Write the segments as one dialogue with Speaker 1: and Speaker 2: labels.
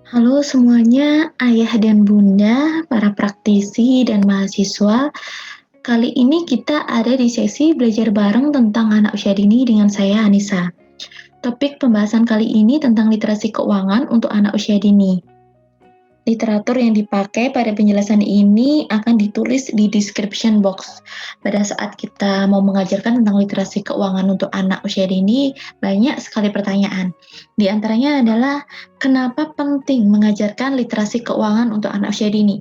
Speaker 1: Halo semuanya, ayah dan bunda, para praktisi dan mahasiswa. Kali ini kita ada di sesi belajar bareng tentang anak usia dini dengan saya Anissa. Topik pembahasan kali ini tentang literasi keuangan untuk anak usia dini. Literatur yang dipakai pada penjelasan ini akan ditulis di description box. Pada saat kita mau mengajarkan tentang literasi keuangan untuk anak usia dini, banyak sekali pertanyaan. Di antaranya adalah, kenapa penting mengajarkan literasi keuangan untuk anak usia dini?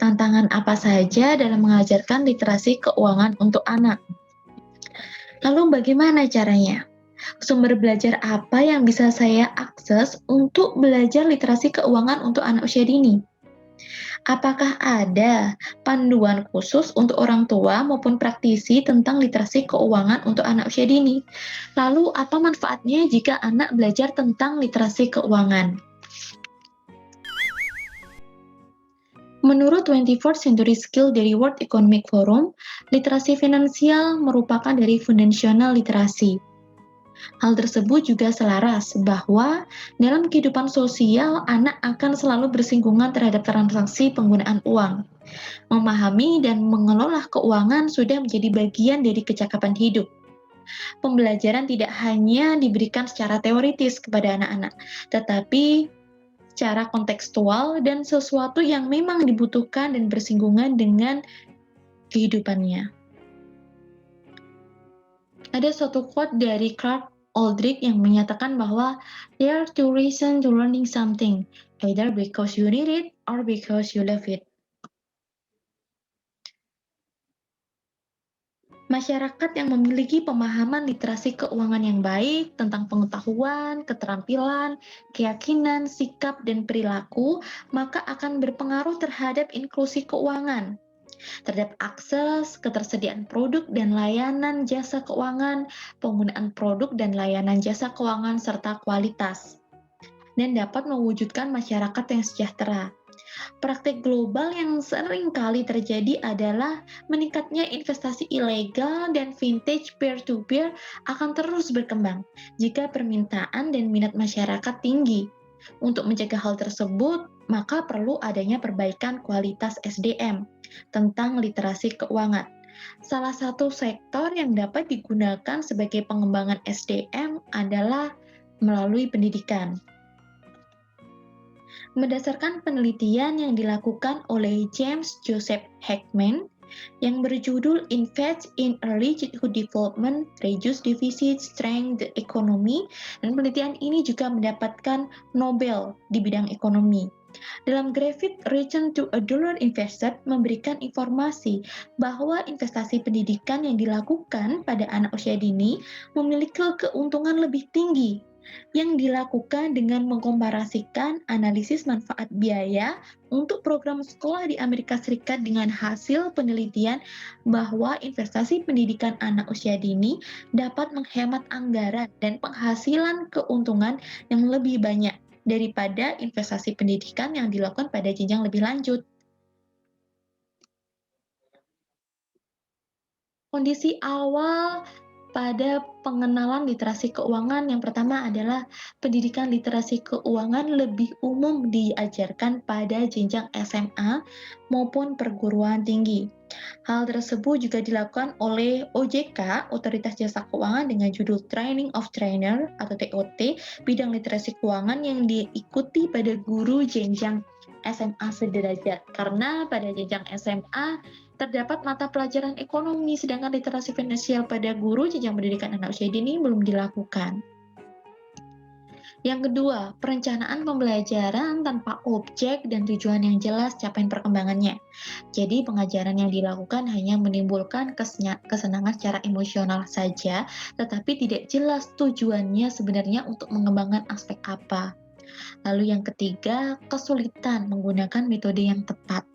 Speaker 1: Tantangan apa saja dalam mengajarkan literasi keuangan untuk anak? Lalu bagaimana caranya? Sumber belajar apa yang bisa saya akses untuk belajar literasi keuangan untuk anak usia dini? Apakah ada panduan khusus untuk orang tua maupun praktisi tentang literasi keuangan untuk anak usia dini? Lalu, apa manfaatnya jika anak belajar tentang literasi keuangan? Menurut 24th Century Skill dari World Economic Forum, literasi finansial merupakan dari foundational literasi. Hal tersebut juga selaras bahwa dalam kehidupan sosial, anak akan selalu bersinggungan terhadap transaksi penggunaan uang. Memahami dan mengelola keuangan sudah menjadi bagian dari kecakapan hidup. Pembelajaran tidak hanya diberikan secara teoritis kepada anak-anak, tetapi secara kontekstual dan sesuatu yang memang dibutuhkan dan bersinggungan dengan kehidupannya. Ada suatu quote dari Clark Aldrich yang menyatakan bahwa there are two reasons to learning something, either because you need it or because you love it. Masyarakat yang memiliki pemahaman literasi keuangan yang baik tentang pengetahuan, keterampilan, keyakinan, sikap, dan perilaku, maka akan berpengaruh terhadap inklusi keuangan, terhadap akses, ketersediaan produk dan layanan jasa keuangan, penggunaan produk dan layanan jasa keuangan, serta kualitas, dan dapat mewujudkan masyarakat yang sejahtera. Praktik global yang sering kali terjadi adalah meningkatnya investasi ilegal dan vintage peer-to-peer akan terus berkembang jika permintaan dan minat masyarakat tinggi. Untuk mencegah hal tersebut, maka perlu adanya perbaikan kualitas SDM tentang literasi keuangan. Salah satu sektor yang dapat digunakan sebagai pengembangan SDM adalah melalui pendidikan. Berdasarkan penelitian yang dilakukan oleh James Joseph Heckman yang berjudul Invest in Early Childhood Development, Reduce Deficit, Strengthen the Economy, dan penelitian ini juga mendapatkan Nobel di bidang ekonomi. Dalam grafik Return to a Dollar Invested memberikan informasi bahwa investasi pendidikan yang dilakukan pada anak usia dini memiliki keuntungan lebih tinggi yang dilakukan dengan mengkomparasikan analisis manfaat biaya untuk program sekolah di Amerika Serikat dengan hasil penelitian bahwa investasi pendidikan anak usia dini dapat menghemat anggaran dan penghasilan keuntungan yang lebih banyak daripada investasi pendidikan yang dilakukan pada jenjang lebih lanjut. Kondisi awal pada pengenalan literasi keuangan yang pertama adalah pendidikan literasi keuangan lebih umum diajarkan pada jenjang SMA maupun perguruan tinggi. Hal tersebut juga dilakukan oleh OJK, Otoritas Jasa Keuangan, dengan judul Training of Trainer atau TOT, bidang literasi keuangan yang diikuti pada guru jenjang SMA sederajat. Karena pada jenjang SMA terdapat mata pelajaran ekonomi, sedangkan literasi finansial pada guru jenjang pendidikan anak usia dini belum dilakukan. Yang kedua, perencanaan pembelajaran tanpa objek dan tujuan yang jelas capaian perkembangannya. Jadi pengajaran yang dilakukan hanya menimbulkan kesenangan secara emosional saja, tetapi tidak jelas tujuannya sebenarnya untuk mengembangkan aspek apa. Lalu yang ketiga, kesulitan menggunakan metode yang tepat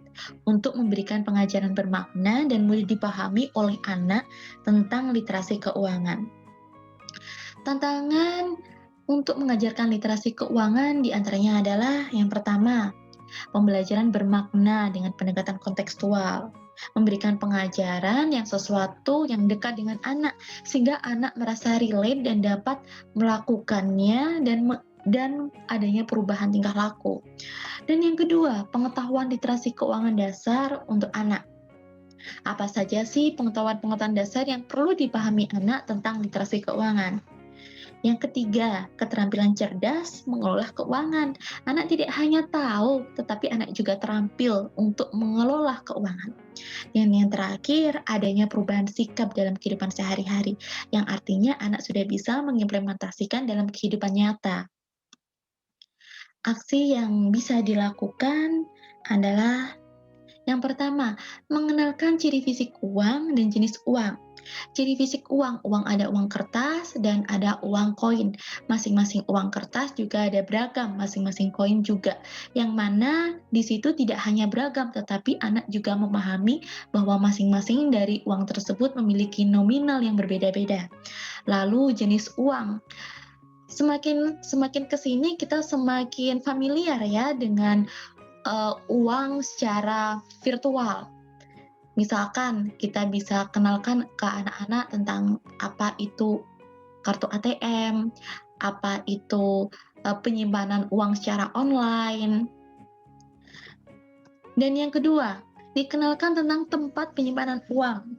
Speaker 1: untuk memberikan pengajaran bermakna dan mudah dipahami oleh anak tentang literasi keuangan. Tantangan untuk mengajarkan literasi keuangan diantaranya adalah yang pertama, pembelajaran bermakna dengan pendekatan kontekstual, memberikan pengajaran yang sesuatu yang dekat dengan anak, sehingga anak merasa relate dan dapat melakukannya dan dan adanya perubahan tingkah laku. Dan yang kedua, pengetahuan literasi keuangan dasar untuk anak. Apa saja sih pengetahuan-pengetahuan dasar yang perlu dipahami anak tentang literasi keuangan? Yang ketiga, keterampilan cerdas mengelola keuangan. Anak tidak hanya tahu, tetapi anak juga terampil untuk mengelola keuangan. Dan yang terakhir, adanya perubahan sikap dalam kehidupan sehari-hari, yang artinya anak sudah bisa mengimplementasikan dalam kehidupan nyata. Aksi yang bisa dilakukan adalah yang pertama, mengenalkan ciri fisik uang dan jenis uang. Ciri fisik uang, uang ada uang kertas dan ada uang koin. Masing-masing uang kertas juga ada beragam, masing-masing koin juga. Yang mana di situ tidak hanya beragam, tetapi anak juga memahami bahwa masing-masing dari uang tersebut memiliki nominal yang berbeda-beda. Lalu jenis uang. Semakin semakin ke sini kita semakin familiar ya dengan uang secara virtual. Misalkan kita bisa kenalkan ke anak-anak tentang apa itu kartu ATM, apa itu penyimpanan uang secara online. Dan yang kedua, dikenalkan tentang tempat penyimpanan uang.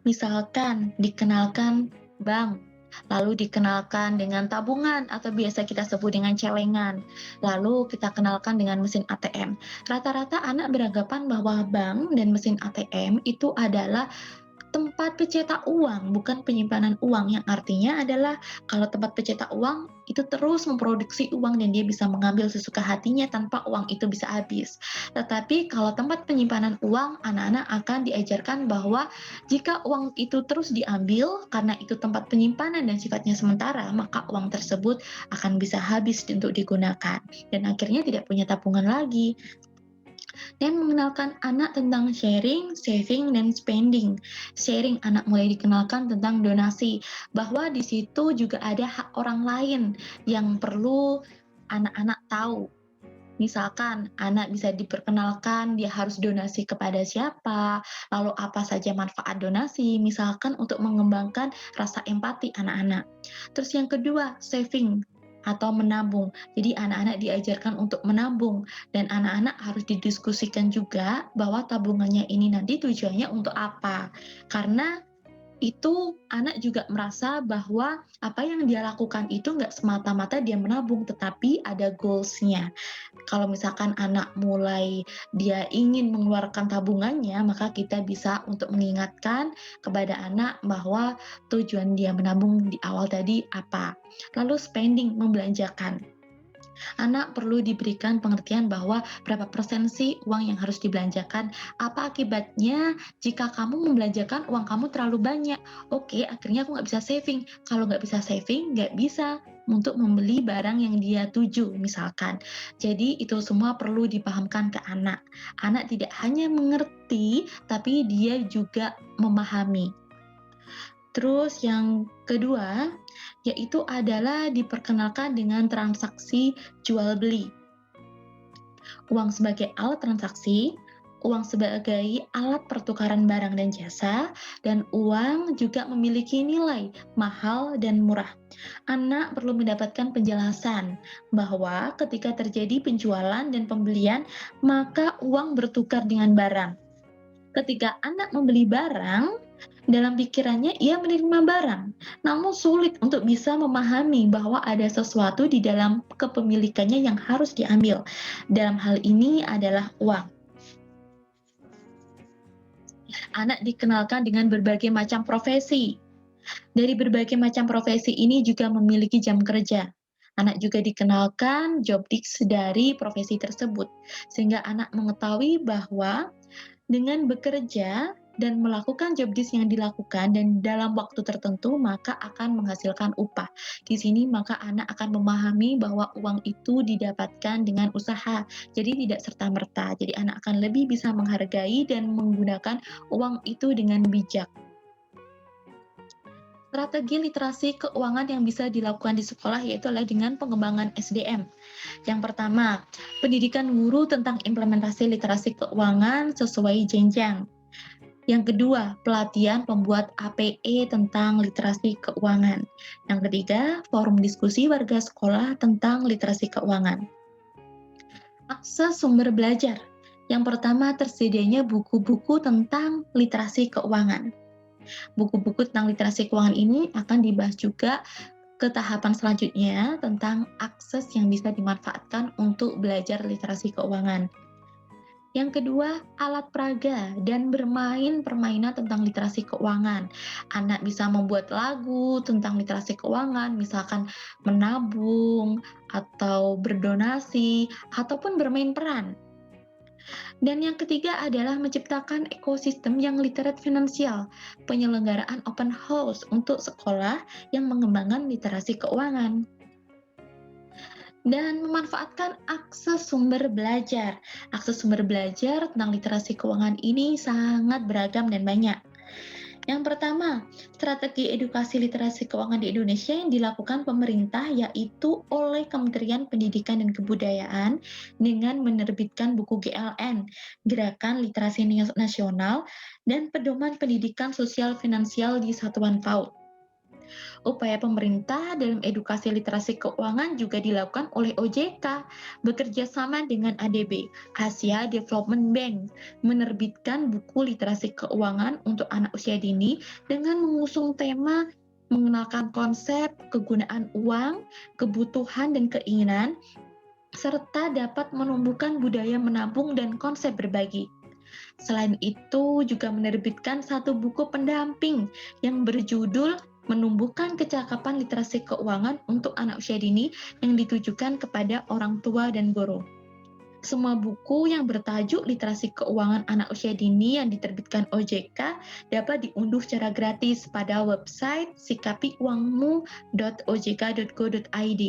Speaker 1: Misalkan dikenalkan bank, lalu dikenalkan dengan tabungan atau biasa kita sebut dengan celengan. Lalu kita kenalkan dengan mesin ATM. Rata-rata anak beranggapan bahwa bank dan mesin ATM itu adalah tempat pencetak uang, bukan penyimpanan uang, yang artinya adalah kalau tempat pencetak uang itu terus memproduksi uang dan dia bisa mengambil sesuka hatinya tanpa uang itu bisa habis. Tetapi kalau tempat penyimpanan uang, anak-anak akan diajarkan bahwa jika uang itu terus diambil karena itu tempat penyimpanan dan sifatnya sementara, maka uang tersebut akan bisa habis untuk digunakan dan akhirnya tidak punya tabungan lagi. Dan mengenalkan anak tentang sharing, saving, dan spending. Sharing, anak mulai dikenalkan tentang donasi, bahwa di situ juga ada hak orang lain yang perlu anak-anak tahu. Misalkan anak bisa diperkenalkan dia harus donasi kepada siapa, lalu apa saja manfaat donasi, misalkan untuk mengembangkan rasa empati anak-anak. Terus yang kedua, saving atau menabung. Jadi anak-anak diajarkan untuk menabung dan anak-anak harus didiskusikan juga bahwa tabungannya ini nanti tujuannya untuk apa. Karena itu anak juga merasa bahwa apa yang dia lakukan itu nggak semata-mata dia menabung, tetapi ada goals-nya. Kalau misalkan anak mulai dia ingin mengeluarkan tabungannya, maka kita bisa untuk mengingatkan kepada anak bahwa tujuan dia menabung di awal tadi apa. Lalu spending, membelanjakan. Anak perlu diberikan pengertian bahwa berapa persen sih uang yang harus dibelanjakan, apa akibatnya jika kamu membelanjakan uang kamu terlalu banyak. Oke, akhirnya aku nggak bisa saving. Kalau nggak bisa saving, nggak bisa untuk membeli barang yang dia tuju, misalkan. Jadi itu semua perlu dipahamkan ke anak. Anak tidak hanya mengerti, tapi dia juga memahami. Terus yang kedua, yaitu adalah diperkenalkan dengan transaksi jual beli. Uang sebagai alat transaksi, uang sebagai alat pertukaran barang dan jasa, dan uang juga memiliki nilai mahal dan murah. Anak perlu mendapatkan penjelasan bahwa ketika terjadi penjualan dan pembelian, maka uang bertukar dengan barang. Ketika anak membeli barang, dalam pikirannya ia menerima barang, namun sulit untuk bisa memahami bahwa ada sesuatu di dalam kepemilikannya yang harus diambil. Dalam hal ini adalah uang. Anak dikenalkan dengan berbagai macam profesi. Dari berbagai macam profesi ini juga memiliki jam kerja. Anak juga dikenalkan job desk dari profesi tersebut, sehingga anak mengetahui bahwa dengan bekerja dan melakukan job desk yang dilakukan dan dalam waktu tertentu maka akan menghasilkan upah. Di sini maka anak akan memahami bahwa uang itu didapatkan dengan usaha. Jadi tidak serta-merta. Jadi anak akan lebih bisa menghargai dan menggunakan uang itu dengan bijak. Strategi literasi keuangan yang bisa dilakukan di sekolah yaitu adalah dengan pengembangan SDM. Yang pertama, pendidikan guru tentang implementasi literasi keuangan sesuai jenjang. Yang kedua, pelatihan pembuat APE tentang literasi keuangan. Yang ketiga, forum diskusi warga sekolah tentang literasi keuangan. Akses sumber belajar. Yang pertama, tersedianya buku-buku tentang literasi keuangan. Buku-buku tentang literasi keuangan ini akan dibahas juga ke tahapan selanjutnya tentang akses yang bisa dimanfaatkan untuk belajar literasi keuangan. Yang kedua, alat peraga dan bermain permainan tentang literasi keuangan. Anak bisa membuat lagu tentang literasi keuangan, misalkan menabung atau berdonasi ataupun bermain peran. Dan yang ketiga adalah menciptakan ekosistem yang literate finansial, penyelenggaraan open house untuk sekolah yang mengembangkan literasi keuangan. Dan memanfaatkan akses sumber belajar. Akses sumber belajar tentang literasi keuangan ini sangat beragam dan banyak. Yang pertama, strategi edukasi literasi keuangan di Indonesia yang dilakukan pemerintah yaitu oleh Kementerian Pendidikan dan Kebudayaan dengan menerbitkan buku GLN, Gerakan Literasi Nasional, dan Pedoman Pendidikan Sosial Finansial di Satuan PAUD. Upaya pemerintah dalam edukasi literasi keuangan juga dilakukan oleh OJK bekerja sama dengan ADB, Asia Development Bank, menerbitkan buku literasi keuangan untuk anak usia dini dengan mengusung tema mengenalkan konsep, kegunaan uang, kebutuhan dan keinginan, serta dapat menumbuhkan budaya menabung dan konsep berbagi. Selain itu, juga menerbitkan satu buku pendamping yang berjudul Menumbuhkan Kecakapan Literasi Keuangan untuk Anak Usia Dini yang ditujukan kepada orang tua dan guru. Semua buku yang bertajuk Literasi Keuangan Anak Usia Dini yang diterbitkan OJK dapat diunduh secara gratis pada website sikapiuangmu.ojk.go.id.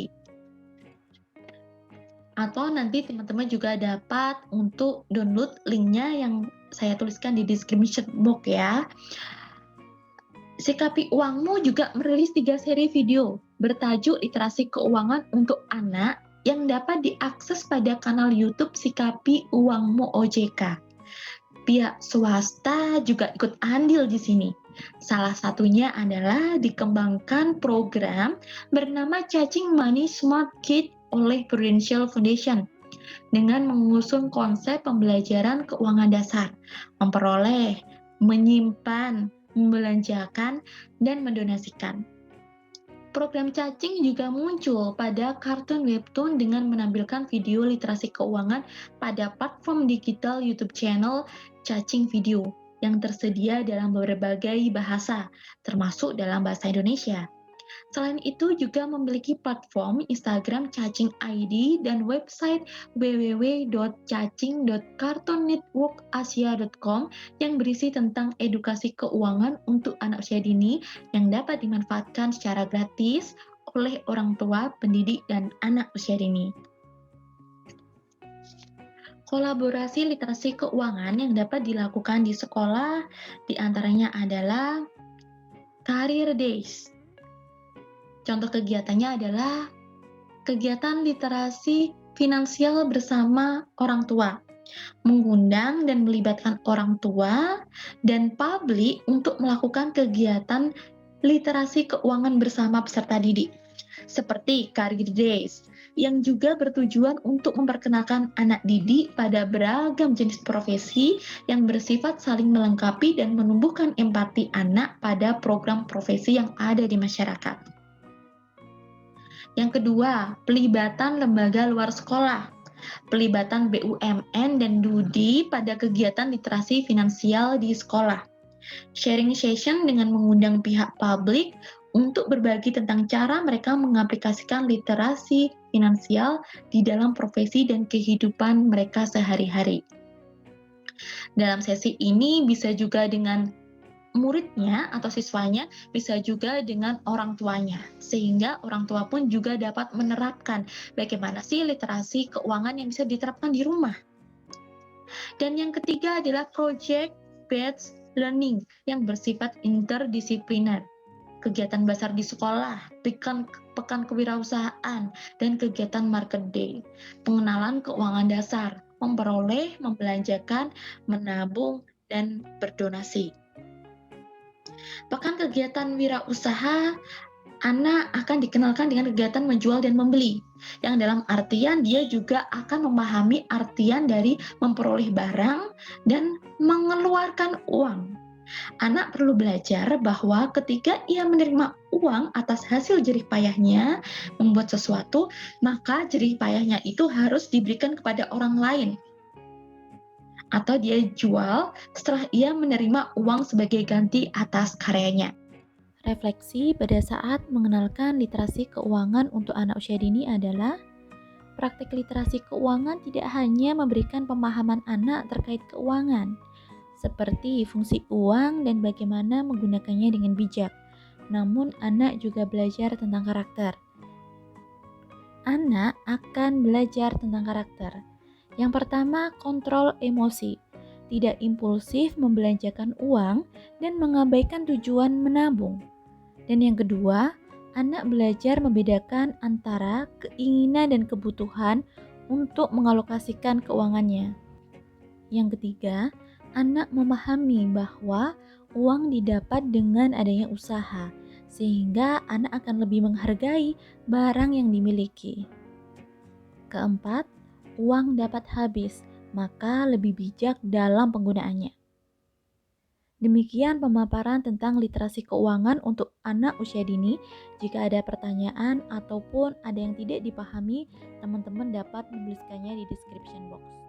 Speaker 1: Atau nanti teman-teman juga dapat untuk download linknya yang saya tuliskan di description box ya. Sikapi Uangmu juga merilis 3 seri video bertajuk Literasi Keuangan untuk Anak yang dapat diakses pada kanal YouTube Sikapi Uangmu OJK. Pihak swasta juga ikut andil di sini. Salah satunya adalah dikembangkan program bernama Cacing Money Smart Kid oleh Prudential Foundation dengan mengusung konsep pembelajaran keuangan dasar, memperoleh, menyimpan, membelanjakan, dan mendonasikan. Program Cacing juga muncul pada kartun webtoon dengan menampilkan video literasi keuangan pada platform digital YouTube channel Cacing Video yang tersedia dalam berbagai bahasa, termasuk dalam bahasa Indonesia. Selain itu juga memiliki platform Instagram Cacing ID dan website www.cacing.cartoonnetworkasia.com yang berisi tentang edukasi keuangan untuk anak usia dini yang dapat dimanfaatkan secara gratis oleh orang tua, pendidik, dan anak usia dini. Kolaborasi literasi keuangan yang dapat dilakukan di sekolah diantaranya adalah Career Days. Contoh kegiatannya adalah kegiatan literasi finansial bersama orang tua, mengundang dan melibatkan orang tua dan publik untuk melakukan kegiatan literasi keuangan bersama peserta didik, seperti Career Days, yang juga bertujuan untuk memperkenalkan anak didik pada beragam jenis profesi yang bersifat saling melengkapi dan menumbuhkan empati anak pada program profesi yang ada di masyarakat. Yang kedua, pelibatan lembaga luar sekolah. Pelibatan BUMN dan DUDI pada kegiatan literasi finansial di sekolah. Sharing session dengan mengundang pihak publik untuk berbagi tentang cara mereka mengaplikasikan literasi finansial di dalam profesi dan kehidupan mereka sehari-hari. Dalam sesi ini bisa juga dengan muridnya atau siswanya, bisa juga dengan orang tuanya, sehingga orang tua pun juga dapat menerapkan bagaimana sih literasi keuangan yang bisa diterapkan di rumah. Dan yang ketiga adalah project-based learning yang bersifat interdisipliner. Kegiatan besar di sekolah, pekan kewirausahaan, dan kegiatan market day. Pengenalan keuangan dasar, memperoleh, membelanjakan, menabung, dan berdonasi. Bahkan kegiatan wirausaha, anak akan dikenalkan dengan kegiatan menjual dan membeli, yang dalam artian dia juga akan memahami artian dari memperoleh barang dan mengeluarkan uang. Anak perlu belajar bahwa ketika ia menerima uang atas hasil jerih payahnya membuat sesuatu, maka jerih payahnya itu harus diberikan kepada orang lain, atau dia jual setelah ia menerima uang sebagai ganti atas karyanya.
Speaker 2: Refleksi pada saat mengenalkan literasi keuangan untuk anak usia dini adalah praktik literasi keuangan tidak hanya memberikan pemahaman anak terkait keuangan, seperti fungsi uang dan bagaimana menggunakannya dengan bijak, namun anak juga belajar tentang karakter. Anak akan belajar tentang karakter. Yang pertama, kontrol emosi. Tidak impulsif membelanjakan uang dan mengabaikan tujuan menabung. Dan yang kedua, anak belajar membedakan antara keinginan dan kebutuhan untuk mengalokasikan keuangannya. Yang ketiga, anak memahami bahwa uang didapat dengan adanya usaha, sehingga anak akan lebih menghargai barang yang dimiliki. Keempat, uang dapat habis, maka lebih bijak dalam penggunaannya. Demikian pemaparan tentang literasi keuangan untuk anak usia dini. Jika ada pertanyaan ataupun ada yang tidak dipahami, teman-teman dapat menuliskannya di description box.